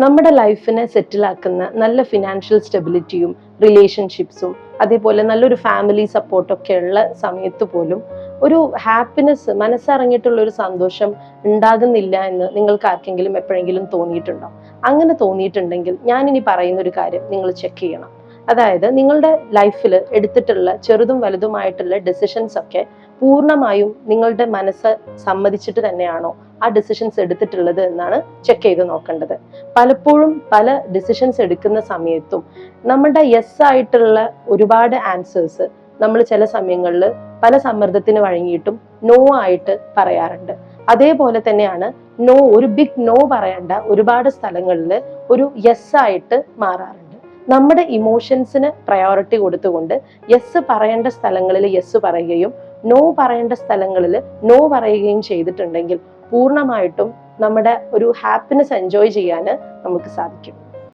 നമ്മുടെ ലൈഫിനെ സെറ്റിലാക്കുന്ന നല്ല ഫിനാൻഷ്യൽ സ്റ്റെബിലിറ്റിയും റിലേഷൻഷിപ്സും അതേപോലെ നല്ലൊരു ഫാമിലി സപ്പോർട്ടൊക്കെ ഉള്ള സമയത്ത് പോലും ഒരു ഹാപ്പിനെസ്, മനസ്സറിഞ്ഞിട്ടുള്ള ഒരു സന്തോഷം ഉണ്ടാകുന്നില്ല എന്ന് നിങ്ങൾക്ക് ആർക്കെങ്കിലും എപ്പോഴെങ്കിലും തോന്നിയിട്ടുണ്ടോ? അങ്ങനെ തോന്നിയിട്ടുണ്ടെങ്കിൽ ഞാനിനി പറയുന്ന ഒരു കാര്യം നിങ്ങൾ ചെക്ക് ചെയ്യണം. അതായത് നിങ്ങളുടെ ലൈഫിൽ എടുത്തിട്ടുള്ള ചെറുതും വലുതുമായിട്ടുള്ള ഡെസിഷൻസ് ഒക്കെ പൂർണ്ണമായും നിങ്ങളുടെ മനസ്സ് സമ്മതിച്ചിട്ട് തന്നെയാണോ ആ ഡിസിഷൻസ് എടുത്തിട്ടുള്ളത് എന്നാണ് ചെക്ക് ചെയ്ത് നോക്കേണ്ടത്. പലപ്പോഴും പല ഡിസിഷൻസ് എടുക്കുന്ന സമയത്തും നമ്മുടെ യെസ് ആയിട്ടുള്ള ഒരുപാട് ആൻസേഴ്സ് നമ്മൾ ചില സമയങ്ങളിൽ പല സമ്മർദ്ദത്തിന് വഴങ്ങിയിട്ടും നോ ആയിട്ട് പറയാറുണ്ട്. അതേപോലെ തന്നെയാണ് ഒരു ബിഗ് നോ പറയേണ്ട ഒരുപാട് സ്ഥലങ്ങളിൽ ഒരു യെസ് ആയിട്ട് മാറാറുണ്ട്. നമ്മുടെ ഇമോഷൻസിന് പ്രയോറിറ്റി കൊടുത്തുകൊണ്ട് യെസ് പറയേണ്ട സ്ഥലങ്ങളിൽ യെസ് പറയുകയും നോ പറയേണ്ട സ്ഥലങ്ങളിൽ നോ പറയുകയും ചെയ്തിട്ടുണ്ടെങ്കിൽ പൂർണ്ണമായിട്ടും നമ്മുടെ ഒരു ഹാപ്പിനെസ് എൻജോയ് ചെയ്യാൻ നമുക്ക് സാധിക്കും.